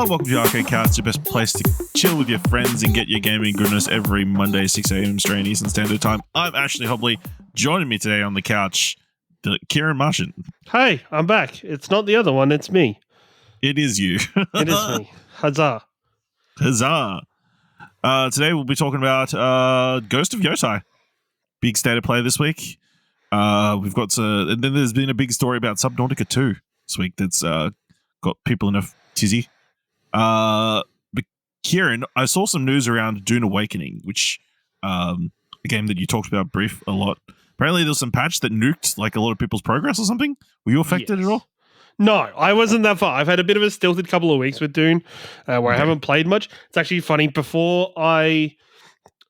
Welcome to Arcade Couch, the best place to chill with your friends and get your gaming goodness every Monday, 6 a.m. Australian Eastern Standard Time. I'm Ashley Hobley. Joining me today on the couch, Ciaran Martian. Hey, I'm back. It's not the other one, it's me. It is you. It is me. Huzzah. Huzzah. Today we'll be talking about Ghost of Yotei. Big state of play this week. We've got and then there's been a big story about Subnautica 2 this week that's got people in a tizzy. But Ciaran, I saw some news around Dune Awakening, which a game that you talked about a lot. Apparently there was some patch that nuked like a lot of people's progress or something. Were you affected at all? No, I wasn't that far. I've had a bit of a stilted couple of weeks with Dune where I haven't played much. It's actually funny. Before the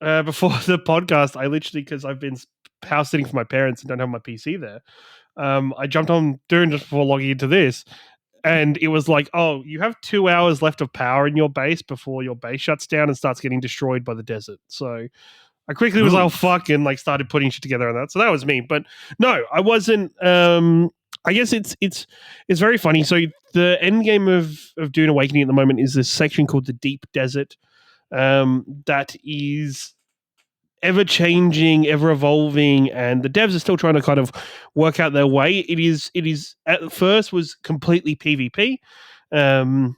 podcast, I literally, because I've been house sitting for my parents and don't have my PC there, I jumped on Dune just before logging into this. And it was like, oh, you have 2 hours left of power in your base before your base shuts down and starts getting destroyed by the desert. So I quickly was like, oh, fuck, and like started putting shit together on that. So that was me. But no, I wasn't. I guess it's very funny. So the end game of Dune Awakening at the moment is this section called the Deep Desert, that is ever changing, ever evolving, and the devs are still trying to kind of work out their way. It is at first was completely PvP, and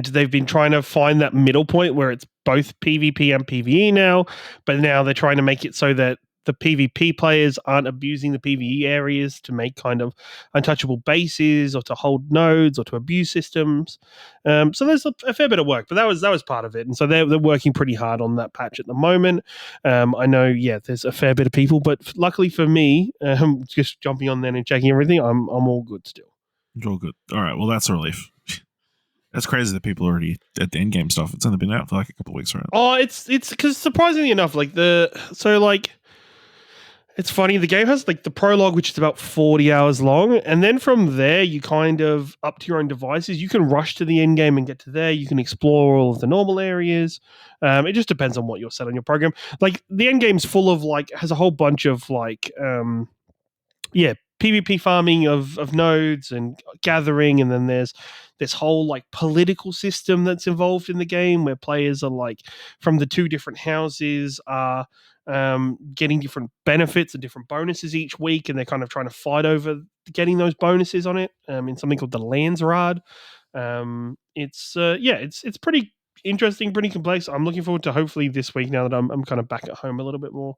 they've been trying to find that middle point where it's both PvP and PvE now, but now they're trying to make it so that the PvP players aren't abusing the PvE areas to make kind of untouchable bases or to hold nodes or to abuse systems. So there's a fair bit of work, but that was part of it. And so they're working pretty hard on that patch at the moment. I know, there's a fair bit of people, but luckily for me, just jumping on there and checking everything, I'm all good still. It's all good. All right. Well, that's a relief. That's crazy that people are already at the end game stuff. It's only been out for like a couple of weeks, right? Oh, it's because surprisingly enough, it's funny, the game has like the prologue, which is about 40 hours long, and then from there you kind of up to your own devices. You can rush to the end game and get to there. You can explore all of the normal areas. It just depends on what you're set on your program. Like the end game's full of has a whole bunch of PvP farming of nodes and gathering, and then there's this whole like political system that's involved in the game where players are like from the two different houses are getting different benefits and different bonuses each week, and they're kind of trying to fight over getting those bonuses on it in something called the Landsrad. It's pretty interesting, pretty complex. I'm looking forward to hopefully this week, now that I'm kind of back at home a little bit more,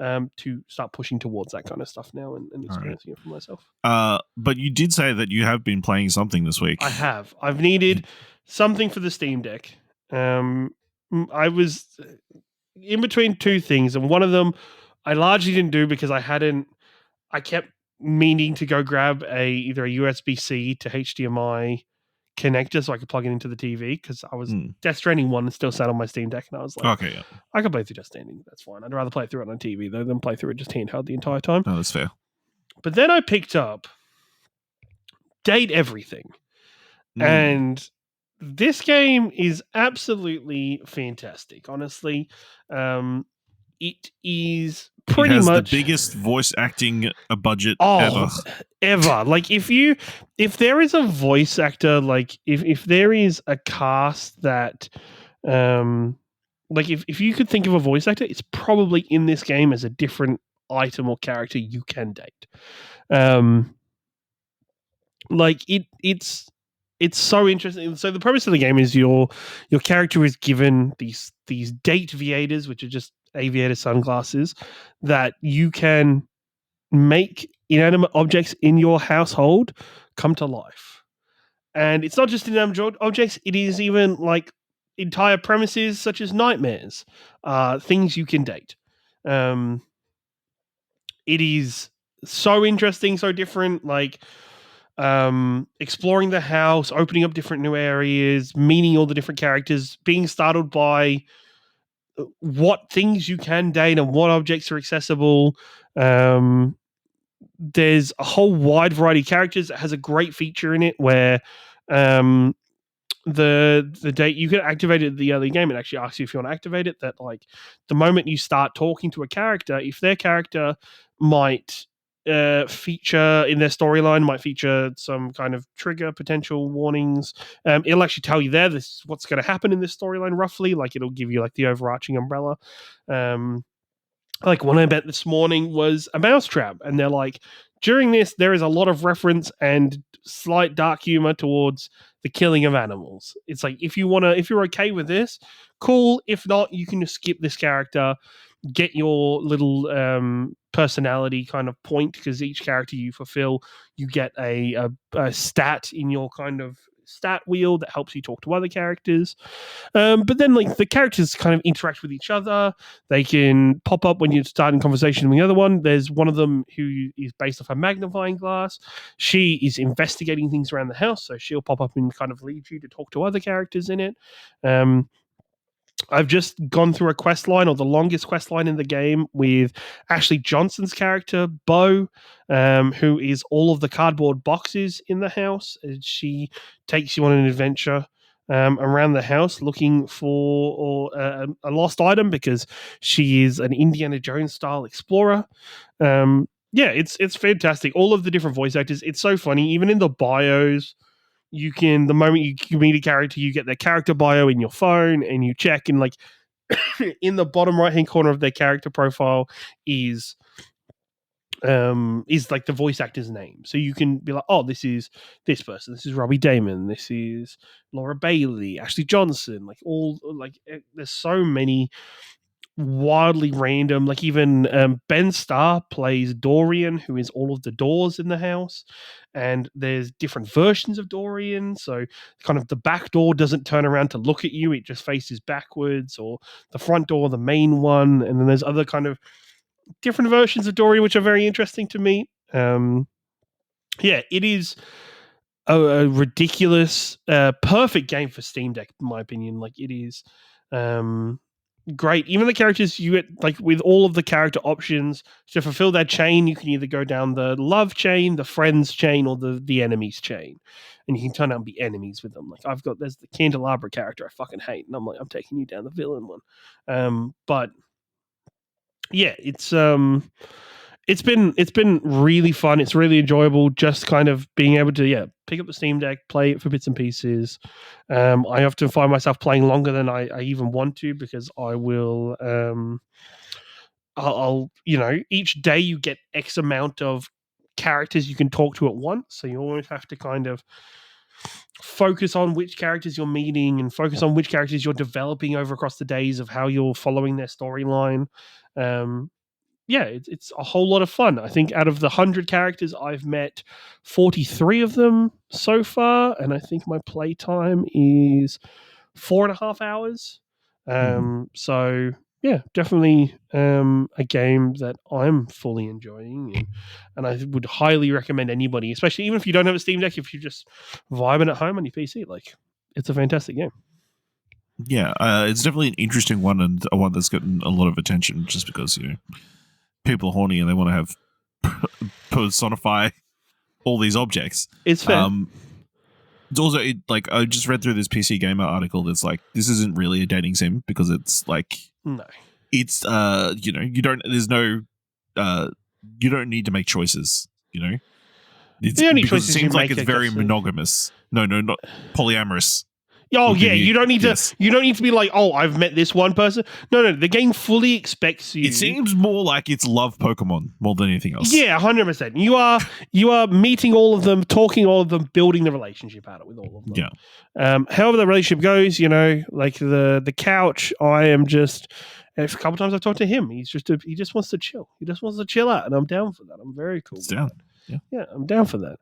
to start pushing towards that kind of stuff now and experiencing it for myself. But you did say that you have been playing something this week. I have. I've needed something for the Steam Deck. I was in between two things, and one of them I largely didn't do because I kept meaning to go grab either a USB-C to HDMI connector so I could plug it into the TV, because I was Death Stranding 1 still sat on my Steam Deck, and I was like, okay, yeah, I could play through Death Stranding, that's fine. I'd rather play through it on TV though than play through it just handheld the entire time. No, that's fair. But then I picked up Date Everything, and this game is absolutely fantastic, honestly. It is pretty much the biggest voice acting budget ever. Like if there is a voice actor, like if there is a cast that if you could think of a voice actor, it's probably in this game as a different item or character you can date. It's so interesting. So the premise of the game is your character is given these date aviators, which are just aviator sunglasses that you can make inanimate objects in your household come to life. And it's not just inanimate objects, it is even like entire premises such as nightmares, things you can date. It is so interesting, so different, exploring the house, opening up different new areas, meeting all the different characters, being startled by what things you can date and what objects are accessible. There's a whole wide variety of characters. It has a great feature in it where the date you can activate it at the early game. It actually asks you if you want to activate it. That the moment you start talking to a character, if their character might feature in their storyline, might feature some kind of trigger potential warnings. It'll actually tell you there, this is what's going to happen in this storyline roughly. Like it'll give you like the overarching umbrella. Like one I bet this morning was a mousetrap, and they're like, during this there is a lot of reference and slight dark humor towards the killing of animals. It's like if you're okay with this, cool. If not, you can just skip this character, get your little personality kind of point, because each character you fulfill, you get a stat in your kind of stat wheel that helps you talk to other characters. But then like the characters kind of interact with each other. They can pop up when you're starting conversation with the other one. There's one of them who is based off a magnifying glass. She is investigating things around the house, so she'll pop up and kind of lead you to talk to other characters in it. I've just gone through a quest line, or the longest quest line in the game, with Ashley Johnson's character, Bo, who is all of the cardboard boxes in the house. And she takes you on an adventure around the house looking for a lost item, because she is an Indiana Jones style explorer. Yeah, it's fantastic. All of the different voice actors. It's so funny. Even in the bios, you can, the moment you meet a character, you get their character bio in your phone and you check, and like in the bottom right hand corner of their character profile is like the voice actor's name. So you can be like, oh, this is this person, this is Robbie Damon, this is Laura Bailey, Ashley Johnson, like all like there's so many wildly random, like even Ben Starr plays Dorian, who is all of the doors in the house, and there's different versions of Dorian. So kind of the back door doesn't turn around to look at you, it just faces backwards, or the front door, the main one. And then there's other kind of different versions of Dorian which are very interesting to me. Yeah, it is a ridiculous perfect game for Steam Deck, in my opinion. Like it is great. Even the characters you get, like with all of the character options to fulfill that chain, you can either go down the love chain, the friends chain, or the enemies chain, and you can turn out and be enemies with them. Like there's the Candelabra character I fucking hate, and I'm like, I'm taking you down the villain one. But yeah, it's been really fun. It's really enjoyable, just kind of being able to pick up the Steam Deck, play it for bits and pieces. I often find myself playing longer than I even want to, because I will I'll each day you get X amount of characters you can talk to at once, so you always have to kind of focus on which characters you're meeting and focus on which characters you're developing over across the days of how you're following their storyline. Yeah, it's a whole lot of fun. I think out of the 100 characters, I've met 43 of them so far, and I think my playtime is 4.5 hours. So yeah, definitely a game that I'm fully enjoying, and I would highly recommend anybody, especially even if you don't have a Steam Deck, if you're just vibing at home on your PC, like it's a fantastic game. Yeah, it's definitely an interesting one, and a one that's gotten a lot of attention just because people are horny and they want to have personify all these objects. It's fair. It's also like I just read through this PC Gamer article that's like, this isn't really a dating sim, because it's like, no, it's you don't need to make choices. It's, the only because choices it seems you like make, it's very monogamous. No, not polyamorous. Oh yeah, you don't need to. Yes. You don't need to be like, oh, I've met this one person. No. The game fully expects you. It seems more like it's love Pokemon more than anything else. Yeah, 100%. You are meeting all of them, talking all of them, building the relationship out with all of them. Yeah. However the relationship goes, like the couch. I am just. A couple times I've talked to him. He just wants to chill. He just wants to chill out, and I'm down for that. I'm very cool. It's down. That. Yeah, I'm down for that.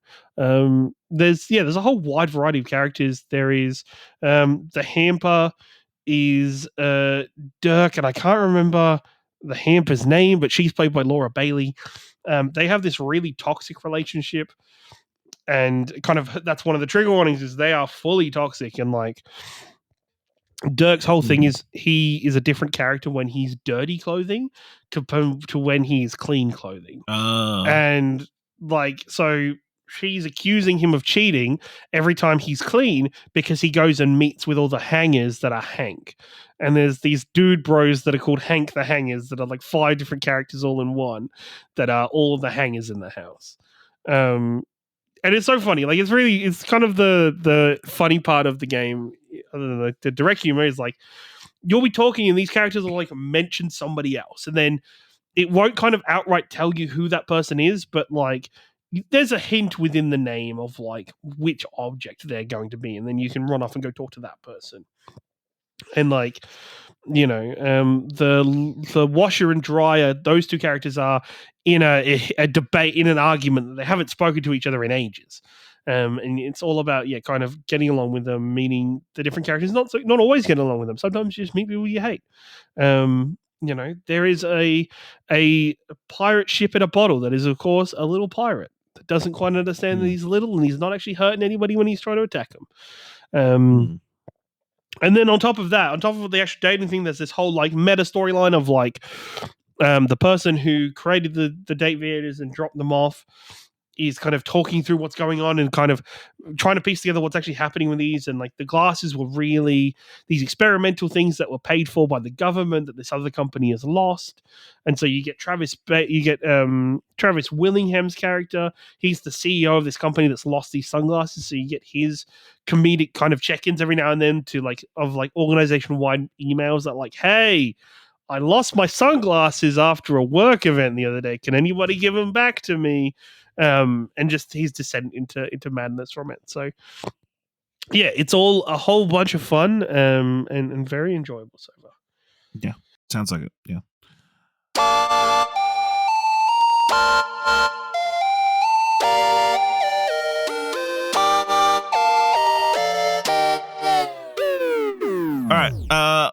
There's a whole wide variety of characters. There is the hamper is Dirk, and I can't remember the hamper's name, but she's played by Laura Bailey. They have this really toxic relationship, and kind of that's one of the trigger warnings, is they are fully toxic. And like Dirk's whole thing is he is a different character when he's dirty clothing compared to when he's clean clothing. And like, so she's accusing him of cheating every time he's clean because he goes and meets with all the hangers that are Hank. And there's these dude bros that are called Hank the Hangers that are like 5 different characters all in one that are all of the hangers in the house. And it's so funny. Like it's kind of the funny part of the game, other than the direct humor, is like you'll be talking and these characters will like mention somebody else, and then it won't kind of outright tell you who that person is, but like there's a hint within the name of like which object they're going to be, and then you can run off and go talk to that person. And like the washer and dryer, those 2 characters are in a debate, in an argument that they haven't spoken to each other in ages. And it's all about kind of getting along with them, meeting the different characters. Not always getting along with them. Sometimes you just meet people you hate. There is a pirate ship in a bottle that is, of course, a little pirate that doesn't quite understand that he's little and he's not actually hurting anybody when he's trying to attack them. And then on top of that, on top of the actual dating thing, there's this whole like meta storyline of like the person who created the date videos and dropped them off is kind of talking through what's going on and kind of trying to piece together what's actually happening with these. And like the glasses were really these experimental things that were paid for by the government that this other company has lost. And so you get Travis Willingham's character. He's the CEO of this company that's lost these sunglasses. So you get his comedic kind of check-ins every now and then to like organization-wide emails that like, hey, I lost my sunglasses after a work event the other day. Can anybody give them back to me? And just his descent into madness from it. So yeah, it's all a whole bunch of fun and very enjoyable so far. Yeah, sounds like it. Yeah. All right,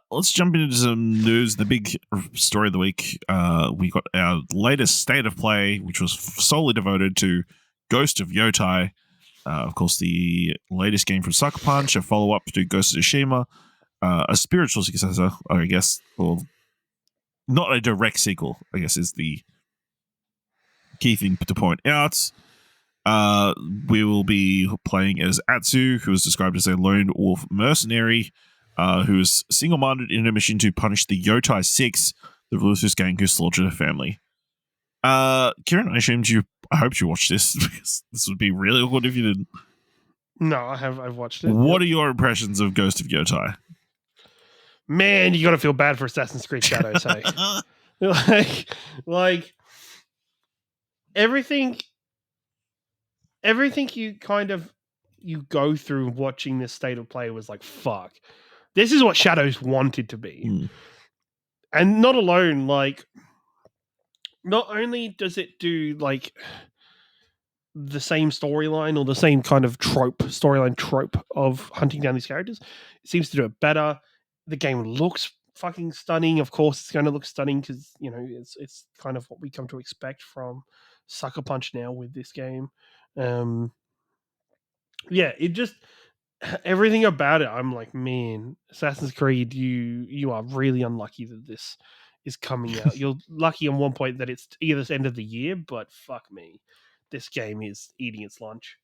let's jump into some news. The big story of the week. We got our latest state of play, which was solely devoted to Ghost of Yotei. Of course, the latest game from Sucker Punch, a follow-up to Ghost of Tsushima, a spiritual successor, I guess, or not a direct sequel, I guess, is the key thing to point out. We will be playing as Atsu, who is described as a lone wolf mercenary, who is single-minded in a mission to punish the Yotei 6, the ruthless gang who slaughtered her family. Ciaran, I hope you watched this because this would be really awkward if you didn't. No, I've watched it. What are your impressions of Ghost of Yotei? Man, you got to feel bad for Assassin's Creed Shadows, hey? like everything you go through watching this state of play was like, fuck. This is what Shadows wanted to be. And not alone, like, not only does it do, like, the same storyline or the same kind of storyline trope of hunting down these characters, it seems to do it better. The game looks fucking stunning. Of course, it's going to look stunning because, it's kind of what we come to expect from Sucker Punch now with this game. It just... everything about it, I'm like, man, Assassin's Creed, you are really unlucky that this is coming out. You're lucky on one point that it's either the end of the year, but fuck me, this game is eating its lunch.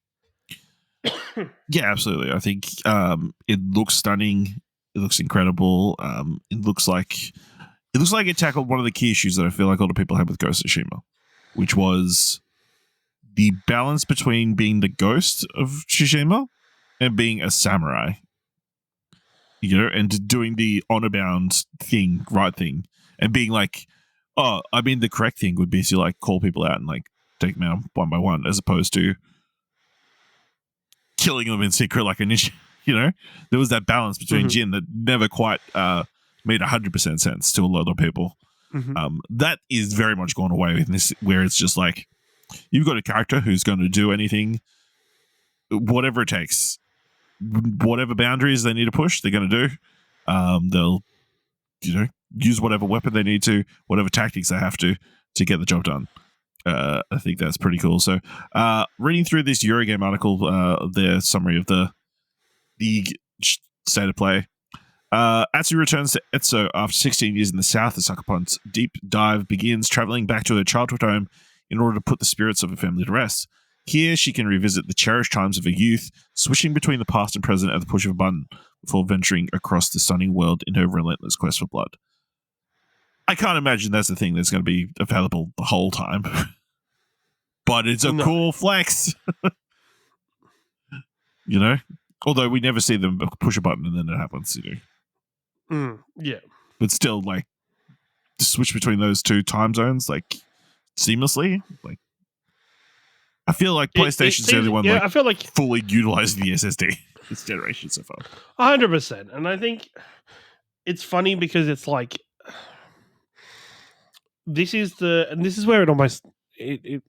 Yeah, absolutely. I think it looks stunning. It looks incredible. It looks like it tackled one of the key issues that I feel like a lot of people have with Ghost of Tsushima, which was the balance between being the ghost of Tsushima and being a samurai, and doing the honor-bound thing, right thing, and being like, the correct thing would be to like call people out and like take them out one by one, as opposed to killing them in secret like a ninja. There was that balance between Jin that never quite made 100% sense to a lot of people. That is very much gone away in this, where it's just like you've got a character who's going to do anything, whatever it takes. Whatever boundaries they need to push, they're going to do. They'll, use whatever weapon they need to, whatever tactics they have to get the job done. I think that's pretty cool. So, reading through this Eurogame article, their summary of the state of play. Atsu returns to Etso after 16 years in the south. The Sucker Punch's deep dive begins, traveling back to her childhood home in order to put the spirits of her family to rest. Here, she can revisit the cherished times of her youth, switching between the past and present at the push of a button before venturing across the stunning world in her relentless quest for blood. I can't imagine that's the thing that's going to be available the whole time. But it's a cool flex. You know? Although we never see them push a button and then it happens, you know? Yeah. But still, like, to switch between those two time zones, like, seamlessly, like, I feel like PlayStation's the only one I feel like fully utilizing the SSD this generation so far. 100%. And I think it's funny because it's like this is where it almost it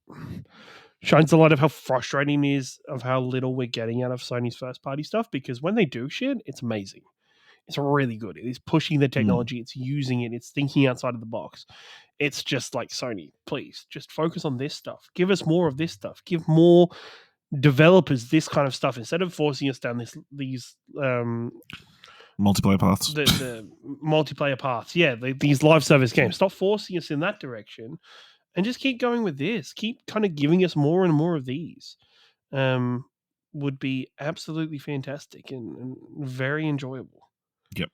shines a light of how frustrating it is of how little we're getting out of Sony's first party stuff, because when they do shit, it's amazing. It's really good. It is pushing the technology. It's using it. It's thinking outside of the box. It's just like, Sony, please just focus on this stuff. Give us more of this stuff. Give more developers this kind of stuff instead of forcing us down these multiplayer paths. The multiplayer paths. Yeah, these live service games. Stop forcing us in that direction, and just keep going with this. Keep kind of giving us more and more of these. Would be absolutely fantastic and very enjoyable. Yep.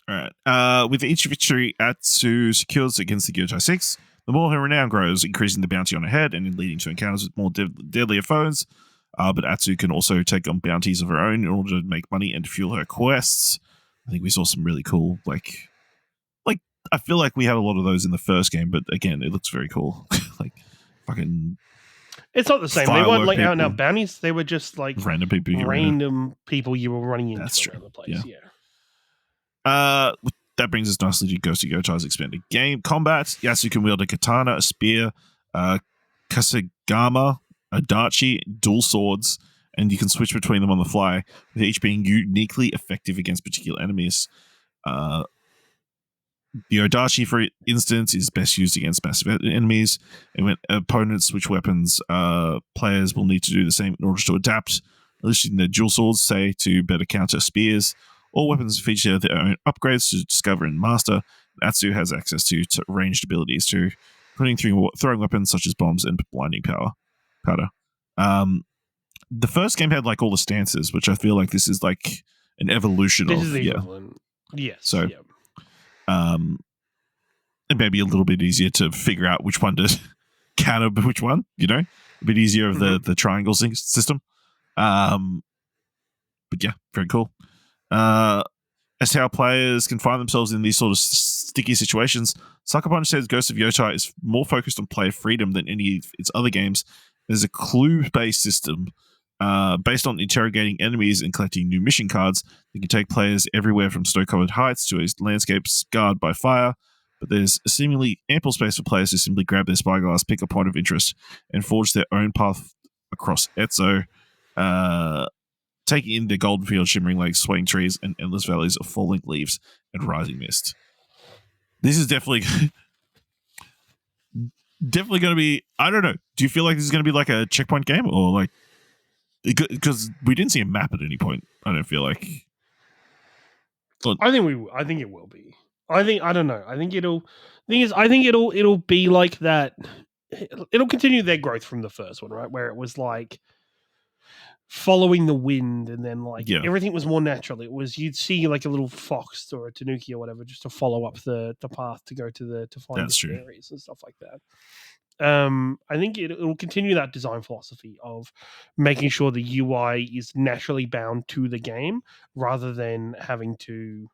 All right. With each victory Atsu secures against the Yotei 6, the more her renown grows, increasing the bounty on her head and leading to encounters with more deadlier foes. But Atsu can also take on bounties of her own in order to make money and fuel her quests. I think we saw some really cool, like I feel like we had a lot of those in the first game, but again, it looks very cool. Like fucking. It's not the same. They weren't like out and out bounties. They were just like random people you were running into. That's true. Around the place. Yeah. That brings us nicely to Ghost of Yotei's expanded game combat. Yasu can wield a katana, a spear, kasegama, a dachi, dual swords, and you can switch between them on the fly, with each being uniquely effective against particular enemies. The Odachi, for instance, is best used against massive enemies, and when opponents switch weapons, players will need to do the same in order to adapt, unleashing their dual swords, say, to better counter spears. All weapons feature their own upgrades to discover and master. Atsu has access to ranged abilities too, including throwing weapons such as bombs and blinding powder. The first game had like all the stances, which I feel like this is like an evolution of. This is the equivalent. Yes. So, it may be a little bit easier to figure out which one to counter which one, you know? A bit easier of the triangle system. But yeah, very cool. As to how players can find themselves in these sort of sticky situations, Sucker Punch says Ghost of Yotei is more focused on player freedom than any of its other games. There's a clue-based system based on interrogating enemies and collecting new mission cards that can take players everywhere from snow-covered heights to a landscape scarred by fire. But there's seemingly ample space for players to simply grab their spyglass, pick a point of interest, and forge their own path across Etzo, taking in the golden fields, shimmering lakes, swaying trees, and endless valleys of falling leaves and rising mist. This is definitely going to be, I don't know. Do you feel like this is going to be like a checkpoint game, or like, because we didn't see a map at any point? I don't feel like. I think it will be. I don't know. I think it'll be like that. It'll continue their growth from the first one, right? Where it was like following the wind, and then like everything was more natural. It was, you'd see like a little fox or a tanuki or whatever just to follow up the path to go to find the fairies and stuff like that. I think it will continue that design philosophy of making sure the UI is naturally bound to the game rather than having to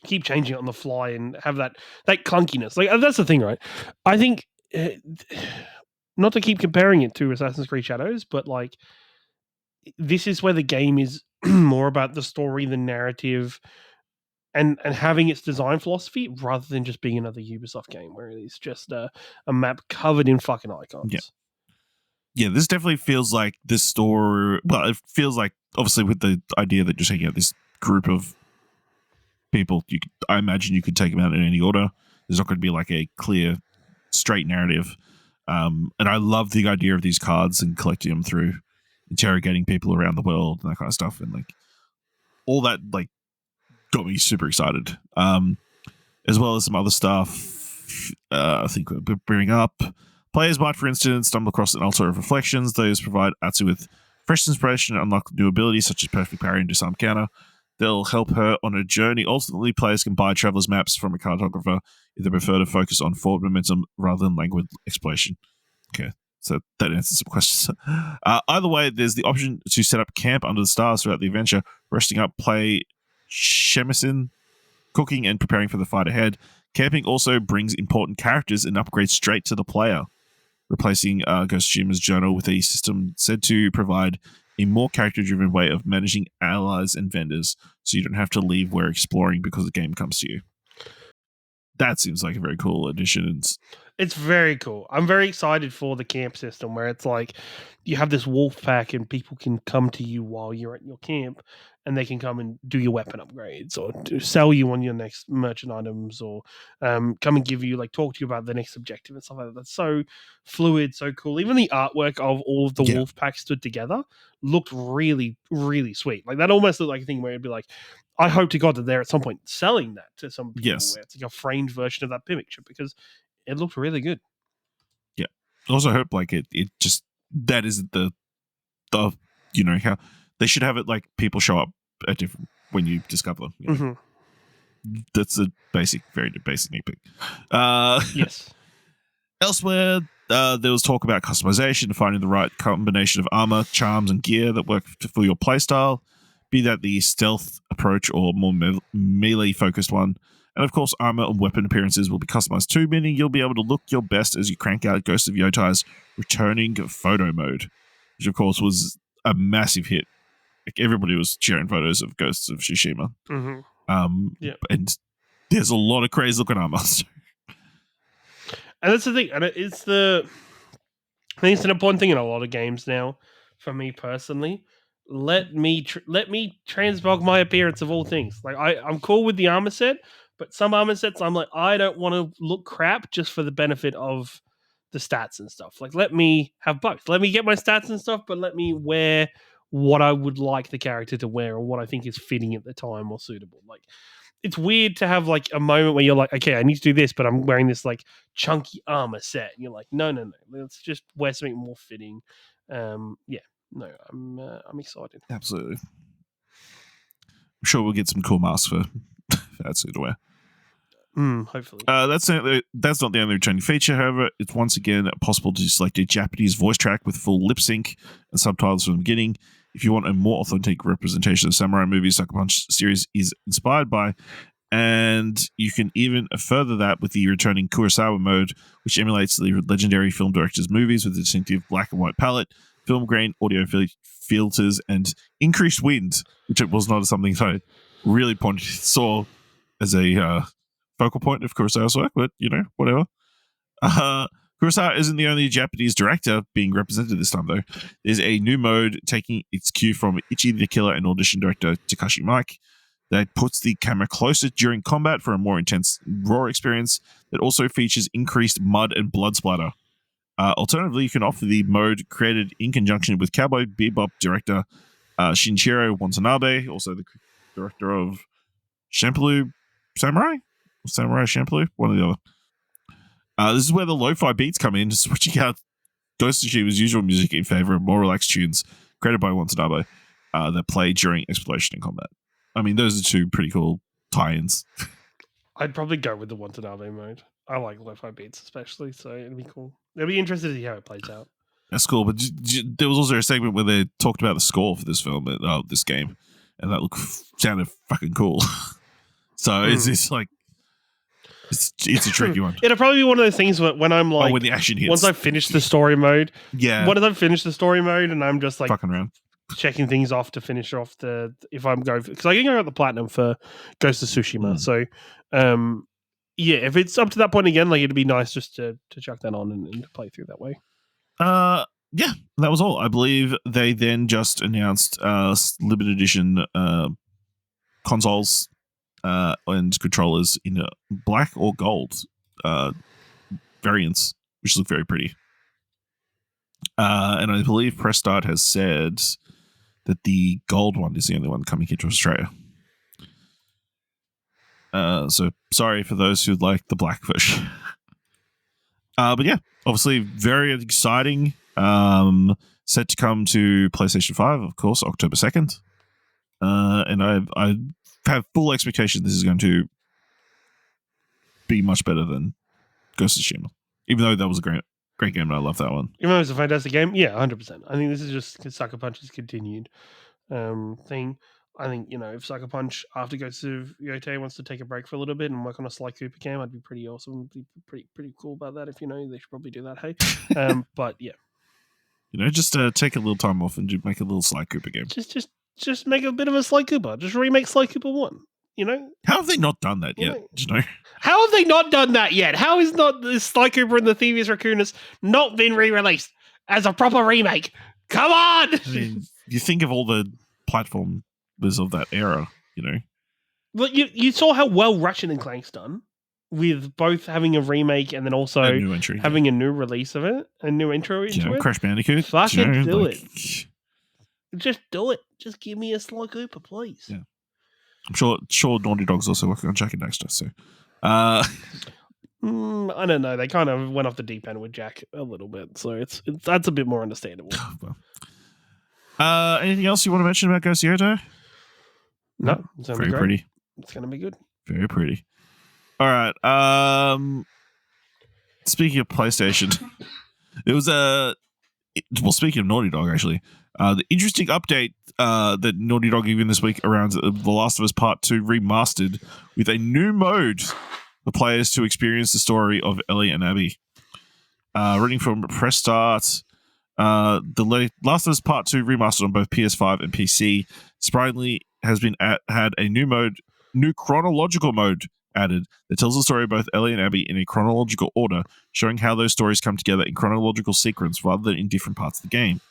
keep changing it on the fly and have that clunkiness. Like, that's the thing, right? I think not to keep comparing it to Assassin's Creed Shadows, but like, this is where the game is more about the story, the narrative, and having its design philosophy rather than just being another Ubisoft game where it's just a map covered in fucking icons. Yeah, this definitely feels like this story. Well, it feels like, obviously, with the idea that you're taking out this group of people, I imagine you could take them out in any order. There's not going to be like a clear, straight narrative. And I love the idea of these cards and collecting them through interrogating people around the world and that kind of stuff. And like all that, like, got me super excited. As well as some other stuff I think we'll bring up. Players might, for instance, stumble across an altar of reflections. Those provide Atsu with fresh inspiration and unlock new abilities such as perfect parry and disarm counter. They'll help her on a journey. Ultimately, players can buy traveler's maps from a cartographer if they prefer to focus on forward momentum rather than languid exploration. Okay, so that answers some questions. Either way, there's the option to set up camp under the stars throughout the adventure, resting up, play shemison, cooking, and preparing for the fight ahead. Camping also brings important characters and upgrades straight to the player, replacing Ghost of Tsushima journal with a system said to provide a more character-driven way of managing allies and vendors, so you don't have to leave where exploring because the game comes to you. That seems like a very cool addition. It's very cool. I'm very excited for the camp system where it's like you have this wolf pack and people can come to you while you're at your camp and they can come and do your weapon upgrades or to sell you on your next merchant items or come and give you talk to you about the next objective and stuff like that. That's so fluid, so cool. Even the artwork of all of the wolf packs stood together looked really, really sweet. Like that almost looked like a thing where it'd be like, I hope to God that they're at some point selling that to some people where it's like a framed version of that picture because it looked really good. Yeah. I also hope it just that is the how they should have it people show up at different when you discover them. Mm-hmm. That's a very basic nitpick. Yes. Elsewhere, there was talk about customization and finding the right combination of armor, charms, and gear that work for your playstyle, be that the stealth approach or more melee-focused one. And of course, armor and weapon appearances will be customized too, meaning you'll be able to look your best as you crank out Ghost of Yotei's returning photo mode, which of course was a massive hit. Everybody was sharing photos of Ghosts of Tsushima. Mm-hmm. And there's a lot of crazy looking armor. And that's the thing, and I think it's an important thing in a lot of games now. For me personally, let me transmog my appearance of all things. I'm cool with the armor set, but some armor sets I'm like I don't want to look crap just for the benefit of the stats and stuff. Let me have both. Let me get my stats and stuff, but let me wear what I would like the character to wear or what I think is fitting at the time or suitable. It's weird to have a moment where you're like, okay, I need to do this, but I'm wearing this chunky armor set. And you're like, no, let's just wear something more fitting. I'm excited. Absolutely. I'm sure we'll get some cool masks for Atsu to wear. Hopefully. That's not the only returning feature, however. It's once again possible to select a Japanese voice track with full lip sync and subtitles from the beginning. If you want a more authentic representation of samurai movies Sucker Punch series is inspired by, and you can even further that with the returning Kurosawa mode, which emulates the legendary film director's movies with a distinctive black and white palette, film grain, audio filters, and increased wind, which it was not something that I really saw as a focal point of Kurosawa's work, but whatever. Kurosawa isn't the only Japanese director being represented this time, though. There's a new mode taking its cue from Ichi the Killer and audition director Takashi Miike that puts the camera closer during combat for a more intense raw experience that also features increased mud and blood splatter. Alternatively, you can offer the mode created in conjunction with Cowboy Bebop director Shinichiro Watanabe, also the director of Shampoo Samurai? Samurai Champloo? One or the other. This is where the lo-fi beats come in, switching out Ghost of Tsushima's usual music in favor of more relaxed tunes created by Watanabe that play during exploration and combat. I mean, those are two pretty cool tie-ins. I'd probably go with the Watanabe mode. I like lo-fi beats especially, so it'd be cool. It'd be interesting to see how it plays out. That's cool, but there was also a segment where they talked about the score for this film, this game, and that sounded fucking cool. So it's it's a tricky one. It'll probably be one of those things when I'm like, when the action hits. Once I finish the story mode. Yeah. Once I've finished the story mode and I'm just fucking around, checking things off to finish off if I'm going because I can go out the platinum for Ghost of Tsushima. So, if it's up to that point again, it'd be nice just to chuck that on and to play through that way. Yeah, that was all. I believe they then just announced limited edition consoles and controllers in black or gold variants, which look very pretty. And I believe Press Start has said that the gold one is the only one coming into Australia. So sorry for those who like the black version. But yeah, obviously very exciting. Set to come to PlayStation 5, of course, October 2nd. And I have full expectation this is going to be much better than Ghost of Tsushima, even though that was a great game and I love that one. Even though it was a fantastic game, yeah, 100%. I think this is just Sucker Punch's continued thing. I think, if Sucker Punch after Ghost of Yotei wants to take a break for a little bit and work on a Sly Cooper game, I'd be pretty awesome. Be pretty cool about that. If they should probably do that. Hey, but yeah, just take a little time off and make a little Sly Cooper game. Just make a bit of a Sly Cooper. Just remake Sly Cooper 1. How have they not done that yet? How have they not done that yet? How is not the Sly Cooper and the Thievius Raccoonus not been re-released as a proper remake? Come on! I mean, you think of all the platformers of that era, Look, you saw how well Ratchet and Clank's done with both having a remake and then also a new entry, having a new release of it, a new intro into it. Crash Bandicoot. Fucking do it. Just do it. Just give me a Sly Cooper, please. Yeah. I'm sure Naughty Dog's also working on Jak and Daxter, so I don't know. They kind of went off the deep end with Jak a little bit, so that's a bit more understandable. Well. Anything else you want to mention about Ghost of Yotei? No, it's gonna very be pretty. It's gonna be good. Very pretty. All right. Speaking of PlayStation, it was speaking of Naughty Dog, actually, the interesting update that Naughty Dog gave in this week around The Last of Us Part 2 remastered with a new mode for players to experience the story of Ellie and Abby. Reading from Press Start, the Last of Us Part 2 remastered on both PS5 and PC surprisingly has been had a new chronological mode added that tells the story of both Ellie and Abby in a chronological order, showing how those stories come together in chronological sequence rather than in different parts of the game.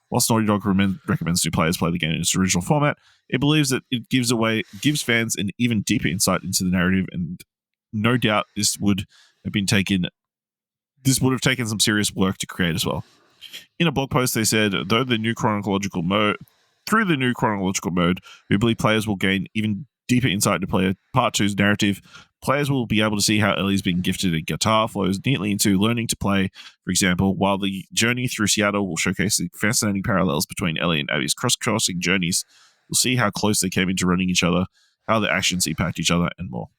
Whilst Naughty Dog recommends new players play the game in its original format, it believes that it gives fans an even deeper insight into the narrative, and no doubt this would have taken some serious work to create as well. In a blog post, they said, through the new chronological mode, we believe players will gain even deeper insight into player Part 2's narrative. Players will be able to see how Ellie's being gifted a guitar flows neatly into learning to play, for example, while the journey through Seattle will showcase the fascinating parallels between Ellie and Abby's cross-crossing journeys. We'll see how close they came into running each other, how their actions impact each other, and more.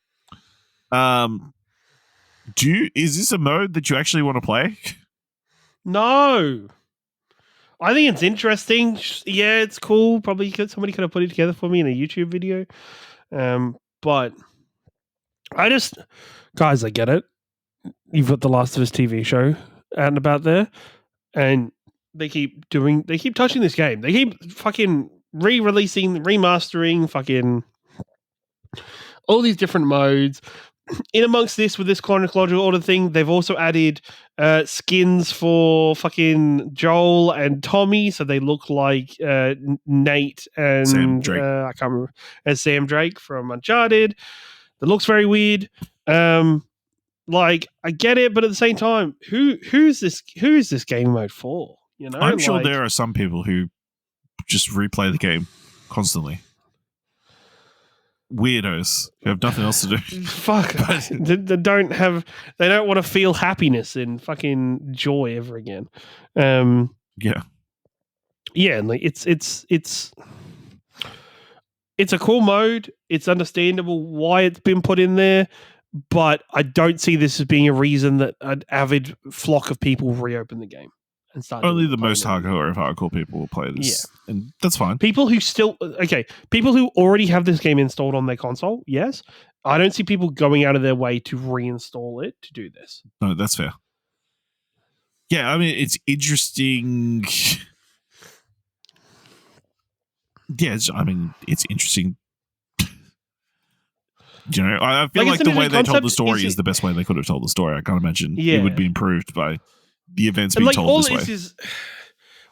Is this a mode that you actually want to play? No. I think it's interesting. Yeah, it's cool. Probably somebody could have put it together for me in a YouTube video. But guys, I get it. You've got the Last of Us TV show out and about there, and they keep touching this game. They keep fucking re-releasing, remastering, fucking all these different modes. In amongst this, with this chronological order thing, they've also added skins for fucking Joel and Tommy, so they look like Nate and Sam Drake. I can't remember, as Sam Drake from Uncharted. That looks very weird. I get it, but at the same time, who's this game mode for? I'm sure there are some people who just replay the game constantly. Weirdos who have nothing else to do. Fuck. They don't want to feel happiness and fucking joy ever again. Yeah. Yeah, and it's a cool mode. It's understandable why it's been put in there, but I don't see this as being a reason that an avid flock of people reopen the game and start. Only the most hardcore people will play this. Yeah. And that's fine. People who already have this game installed on their console, yes. I don't see people going out of their way to reinstall it to do this. No, that's fair. Yeah, I mean, it's interesting. Yeah, it's interesting. I feel like the way they told the story is the best way they could have told the story. I can't imagine it would be improved by the events being told this way.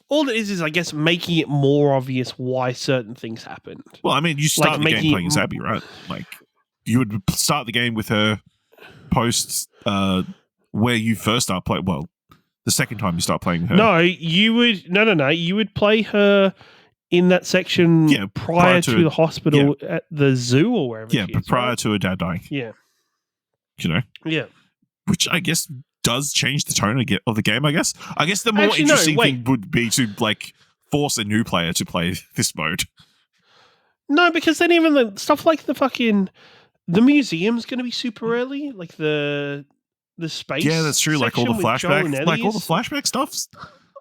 All it is, I guess, making it more obvious why certain things happened. Well, I mean, you start the game playing as Abby, right? Like, you would start the game with her post where you first start playing. Well, the second time you start playing her. No, you would. No. You would play her in that section prior to the hospital at the zoo or wherever. Yeah, but prior to her dad dying. Yeah. Yeah. Yeah. Which I guess does change the tone of the game, I guess. I guess the more Actually, no, interesting wait. thing would be to like force a new player to play this mode. No, because then even the stuff like the museum's going to be super early, like the space. Yeah, that's true. Like all the section with Joel and flashback, Ellie like all the is- flashback stuff.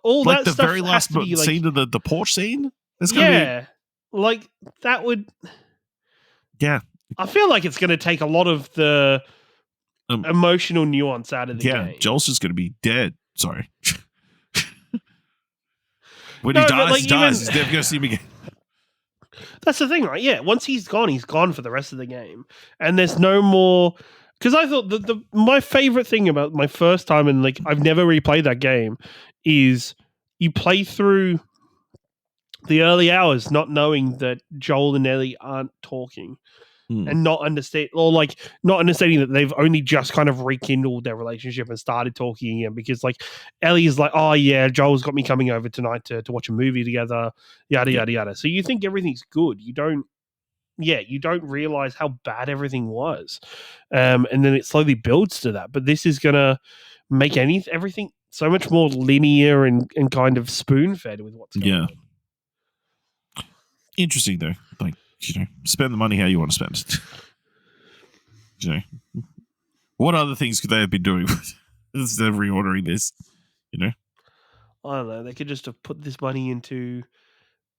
all Like that the stuff very has last to be like, scene of the porch scene. There's gonna yeah, like that would. be I feel like it's going to take a lot of the emotional nuance out of the game. Joel's just gonna be dead. Sorry. When No, he but, dies, like, he dies. even- He's never gonna see him again. That's the thing, right? Yeah, once he's gone for the rest of the game, and there's no more. Because I thought my favorite thing about my first time, and like I've never replayed that game, is you play through the early hours not knowing that Joel and Ellie aren't talking. And not understanding that they've only just kind of rekindled their relationship and started talking again, because like Ellie is like, oh yeah, Joel's got me coming over tonight to watch a movie together, yada yada yada. So you think everything's good. You don't realize how bad everything was, and then it slowly builds to that. But this is gonna make everything so much more linear and kind of spoon fed with what's going on. Interesting though, like, spend the money how you want to spend it. What other things could they have been doing instead of reordering this? I don't know. They could just have put this money into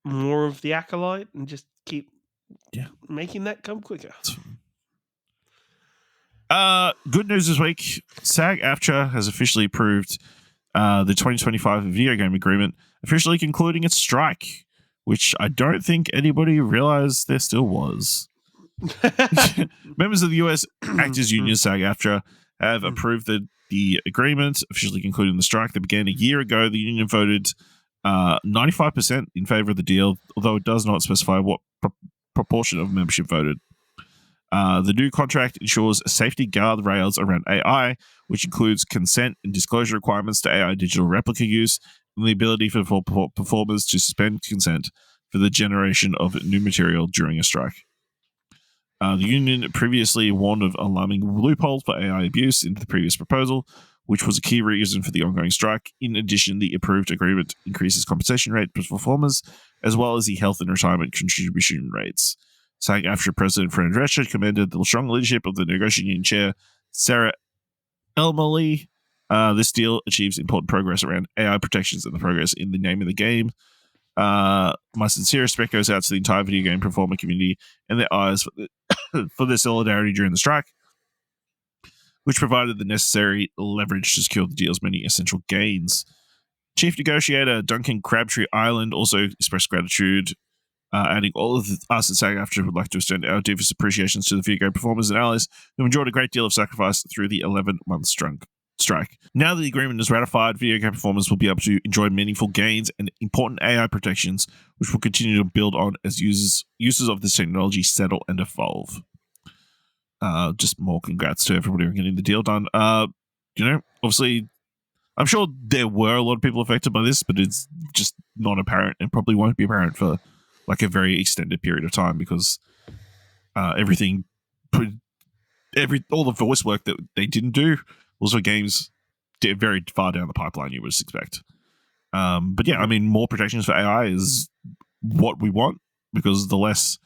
more of the Acolyte and just keep making that come quicker. Good news this week. SAG-AFTRA has officially approved the 2025 video game agreement, officially concluding its strike, which I don't think anybody realized there still was. Members of the US Actors Union, SAG-AFTRA, have approved the agreement, officially concluding the strike that began a year ago. The union voted 95% in favor of the deal, although it does not specify what proportion of membership voted. The new contract ensures safety guardrails around AI, which includes consent and disclosure requirements to AI digital replica use, and the ability for performers to suspend consent for the generation of new material during a strike. The union previously warned of alarming loopholes for AI abuse in the previous proposal, which was a key reason for the ongoing strike. In addition, the approved agreement increases compensation rate for performers, as well as the health and retirement contribution rates. SAG-AFTRA President Fran Drescher commended the strong leadership of the negotiating chair, Sarah Elmerly. This deal achieves important progress around AI protections and the progress in the name of the game. My sincere respect goes out to the entire video game performer community and their eyes for their solidarity during the strike, which provided the necessary leverage to secure the deal's many essential gains. Chief negotiator Duncan Crabtree Ireland also expressed gratitude, adding, all of us at SAG-AFTRA would like to extend our deepest appreciations to the video game performers and allies who enjoyed a great deal of sacrifice through the 11-month strike. Now that the agreement is ratified, video game performers will be able to enjoy meaningful gains and important AI protections, which will continue to build on as users of this technology settle and evolve. Just more congrats to everybody on getting the deal done. Obviously, I'm sure there were a lot of people affected by this, but it's just not apparent and probably won't be apparent for like a very extended period of time, because all the voice work that they didn't do was for games very far down the pipeline, you would expect. But yeah, I mean, more protections for AI is what we want, because the less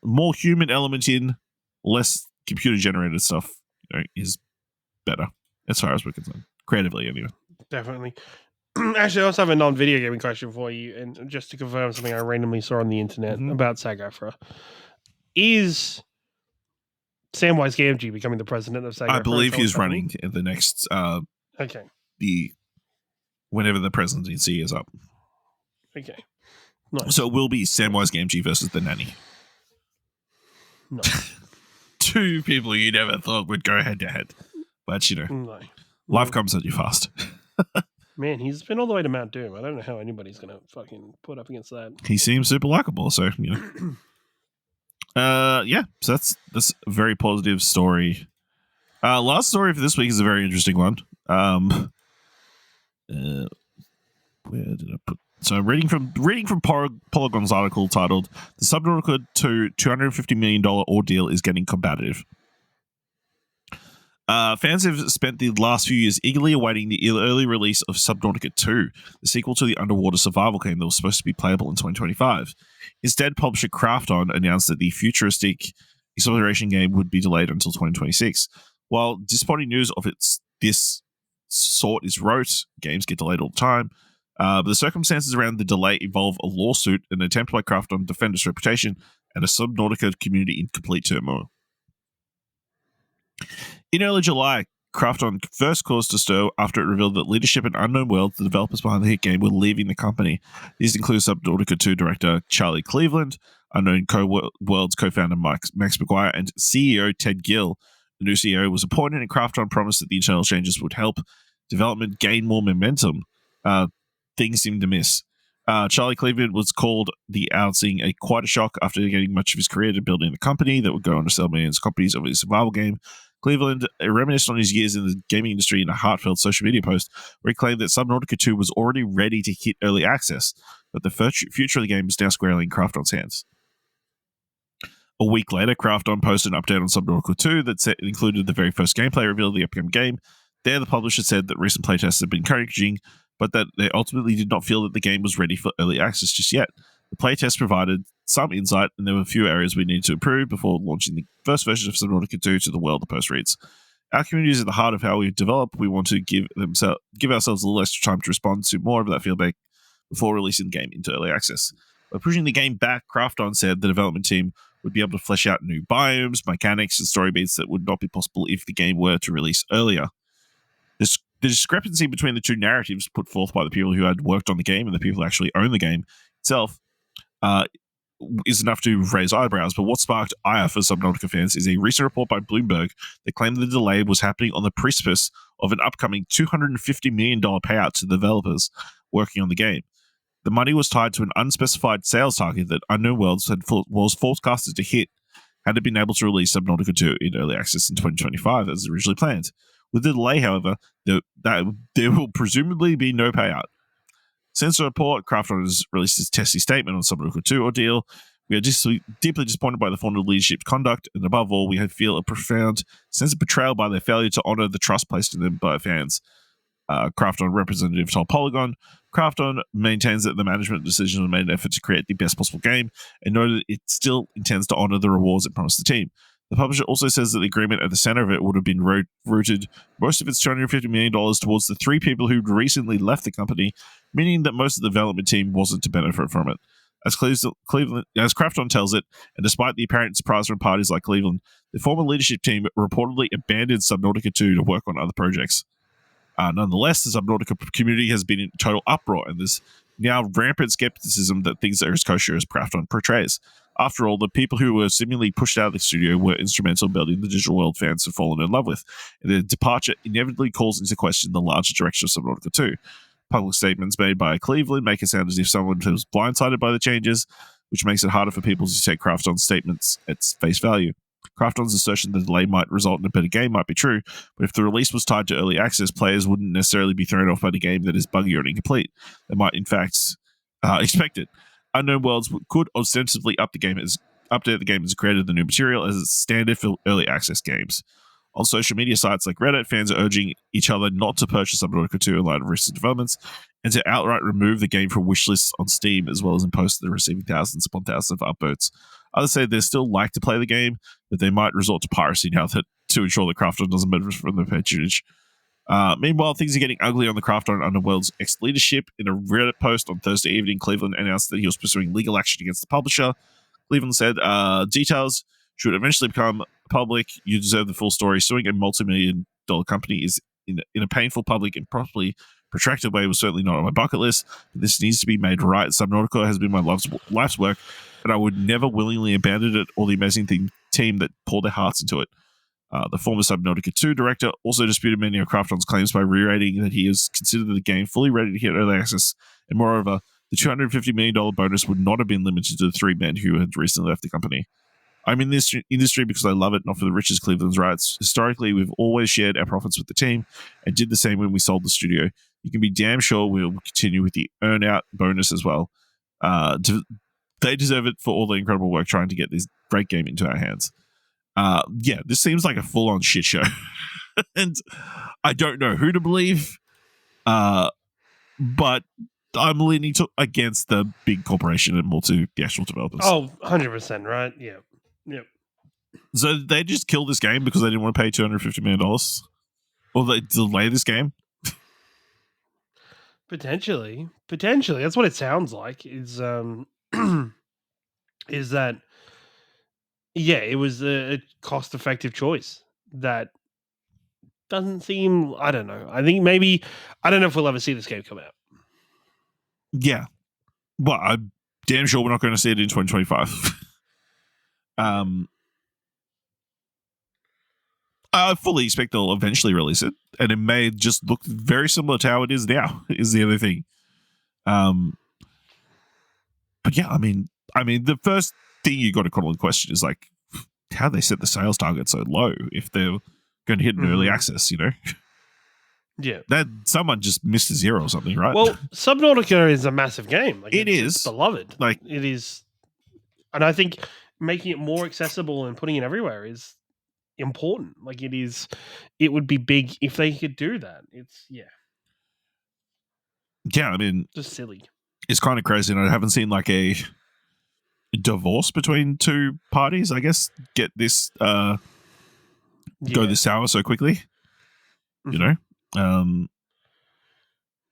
more human element in, less computer generated stuff is better, as far as we're concerned, creatively anyway. Definitely. Actually, I also have a non-video gaming question for you, and just to confirm something I randomly saw on the internet about SAG-AFTRA. Is Samwise Gamgee becoming the president of SAG-AFTRA? I believe he's running in the next whenever the presidency is up. Okay. Nice. So it will be Samwise Gamgee versus the nanny. No. Two people you never thought would go head to head. But life comes at you fast. Man, he's been all the way to Mount Doom. I don't know how anybody's going to fucking put up against that. He seems super likable, so, so that's a very positive story. Last story for this week is a very interesting one. Where did I put? So reading from Polygon's article titled "The Subnautica $250 million ordeal is getting combative." Fans have spent the last few years eagerly awaiting the early release of Subnautica 2, the sequel to the underwater survival game that was supposed to be playable in 2025. Instead, publisher Krafton announced that the futuristic exploration game would be delayed until 2026. While disappointing news of this sort is rote, games get delayed all the time. But the circumstances around the delay involve a lawsuit, an attempt by Krafton to defend its reputation, and a Subnautica community in complete turmoil. In early July, Krafton first caused a stir after it revealed that leadership at Unknown Worlds, the developers behind the hit game, were leaving the company. These include Subnautica 2 director Charlie Cleveland, Unknown Worlds co-founder Max McGuire, and CEO Ted Gill. The new CEO was appointed, and Krafton promised that the internal changes would help development gain more momentum. Things seemed to miss. Charlie Cleveland was called the outing quite a shock after getting much of his career to building the company that would go on to sell millions of copies of his survival game. Cleveland reminisced on his years in the gaming industry in a heartfelt social media post where he claimed that Subnautica 2 was already ready to hit early access, but the future of the game is now squarely in Krafton's hands. A week later, Krafton posted an update on Subnautica 2 that included the very first gameplay reveal of the upcoming game. There, the publisher said that recent playtests had been encouraging, but that they ultimately did not feel that the game was ready for early access just yet. The playtest provided some insight, and there were a few areas we needed to improve before launching the first version of Subnautica 2 to the world, the post reads. Our community is at the heart of how we develop. We want to give ourselves a little extra time to respond to more of that feedback before releasing the game into early access. By pushing the game back, Krafton said the development team would be able to flesh out new biomes, mechanics, and story beats that would not be possible if the game were to release earlier. The discrepancy between the two narratives put forth by the people who had worked on the game and the people who actually own the game itself is enough to raise eyebrows. But what sparked ire for Subnautica fans is a recent report by Bloomberg that claimed the delay was happening on the precipice of an upcoming $250 million payout to the developers working on the game. The money was tied to an unspecified sales target that Unknown Worlds was forecasted to hit had it been able to release Subnautica 2 in early access in 2025 as originally planned. With the delay, however, there will presumably be no payout. Since the report, Krafton has released his testy statement on Subnautica 2 ordeal. We are deeply disappointed by the former leadership's conduct, and above all, we feel a profound sense of betrayal by their failure to honor the trust placed in them by fans. Krafton representative told Polygon, Krafton maintains that the management decision was made an effort to create the best possible game and noted it still intends to honor the rewards it promised the team. The publisher also says that the agreement at the center of it would have been routed most of its $250 million towards the three people who recently left the company, meaning that most of the development team wasn't to benefit from it. As Krafton tells it, and despite the apparent surprise from parties like Cleveland, the former leadership team reportedly abandoned Subnautica 2 to work on other projects. Nonetheless, the Subnautica community has been in total uproar, and there's now rampant skepticism that things are as kosher as Krafton portrays. After all, the people who were seemingly pushed out of the studio were instrumental in building the digital world fans have fallen in love with, and their departure inevitably calls into question the larger direction of Subnautica 2. Public statements made by Cleveland make it sound as if someone was blindsided by the changes, which makes it harder for people to take Krafton's statements at face value. Krafton's assertion that the delay might result in a better game might be true, but if the release was tied to early access, players wouldn't necessarily be thrown off by the game that is buggy or incomplete. They might, in fact, expect it. Unknown Worlds could ostensibly update the game as created the new material as it's standard for early access games. On social media sites like Reddit, fans are urging each other not to purchase Subnautica 2 in light of recent developments and to outright remove the game from wish lists on Steam, as well as in posts that are receiving thousands upon thousands of upvotes. Others say they still like to play the game, but they might resort to piracy now to ensure that Krafton doesn't benefit from the patronage. Meanwhile, things are getting ugly on the Krafton Underworld's ex-leadership. In a Reddit post on Thursday evening, Cleveland announced that he was pursuing legal action against the publisher. Cleveland said, details should eventually become public. You deserve the full story. Suing a multi-million-dollar company is in a painful, public, and properly protracted way was certainly not on my bucket list, but this needs to be made right. Subnautica has been my life's work, and I would never willingly abandon it or the amazing team that poured their hearts into it. The former Subnautica 2 director also disputed many of Krafton's claims by reiterating that he has considered the game fully ready to hit early access, and moreover, the $250 million bonus would not have been limited to the three men who had recently left the company. I'm in this industry because I love it, not for the riches, Cleveland's writes. Historically, we've always shared our profits with the team and did the same when we sold the studio. You can be damn sure we'll continue with the earn-out bonus as well. They deserve it for all the incredible work trying to get this great game into our hands. This seems like a full-on shit show. And I don't know who to believe, but I'm leaning against the big corporation and more to the actual developers. Oh, 100%, right? Yeah. Yep. So they just killed this game because they didn't want to pay $250 million? Or they delay this game? Potentially. That's what it sounds like. Is is that it was a cost-effective choice that doesn't seem. I don't know. I think maybe I don't know if we'll ever see this game come out. Yeah. Well, I'm damn sure we're not going to see it in 2025. I fully expect they'll eventually release it, and it may just look very similar to how it is now. Is the other thing. But yeah, I mean, the first thing you got to call in question is like how they set the sales target so low if they're going to hit an early access. Yeah, that someone just missed a zero or something, right? Well, Subnautica is a massive game. Like, it's beloved. Like it is, and I think making it more accessible and putting it everywhere is important. Like it would be big if they could do that. Yeah, I mean, just silly. It's kind of crazy, and I haven't seen like a divorce between two parties, I guess, get this go this sour so quickly.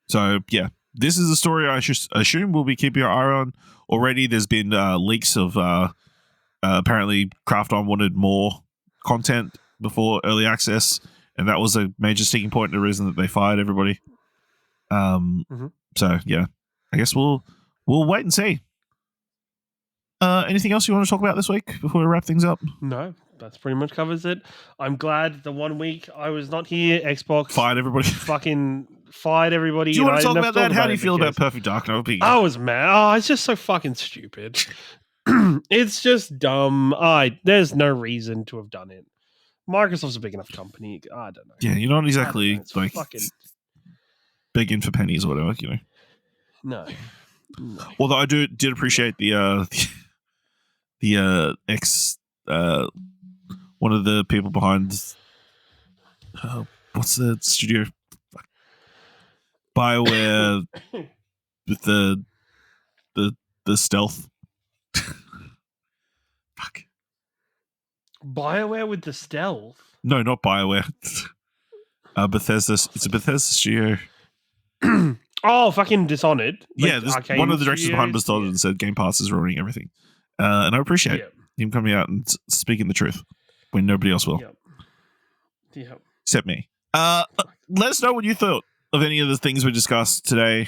So yeah, this is a story I assume we'll be keeping our eye on. Already there's been leaks of apparently Craft On wanted more content before early access, and that was a major sticking point and the reason that they fired everybody. So yeah, I guess we'll wait and see. Anything else you want to talk about this week before we wrap things up? No, that's pretty much covers it. I'm glad the 1 week I was not here, Xbox fired everybody. Fucking fired everybody. Do you want to talk about that? How do you feel about Perfect Dark? I was mad. Oh, it's just so fucking stupid. It's just dumb. There's no reason to have done it. Microsoft's a big enough company. I don't know. Yeah, you're not exactly like begging for pennies or whatever, No. Although I did appreciate the ex one of the people behind what's the studio, BioWare with the stealth. Fuck. BioWare with the stealth? No, not BioWare. Bethesda. It's a Bethesda studio. Oh, fucking Dishonored. Yeah, one of the directors behind Dishonored and said Game Pass is ruining everything. And I appreciate him coming out and speaking the truth when nobody else will. Yep. Except me. Let us know what you thought of any of the things we discussed today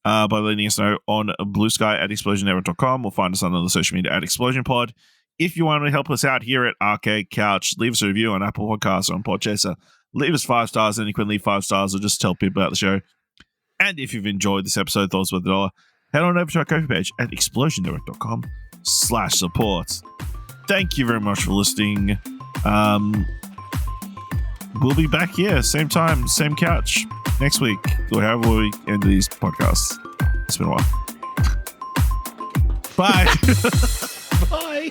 by letting us know on Blue Sky at explosionnetwork.com, or find us on the social media at ExplosionPod. If you want to help us out here at Arcade Couch, leave us a review on Apple Podcasts or on Podchaser. Leave us 5 stars, and you can leave 5 stars or just tell people about the show. And if you've enjoyed this episode, thoughts worth $1, head on over to our Ko-fi page at explosionnetwork.com/support. Thank you very much for listening. We'll be back here, same time, same couch, next week, or however we end these podcasts. It's been a while. Bye. Bye.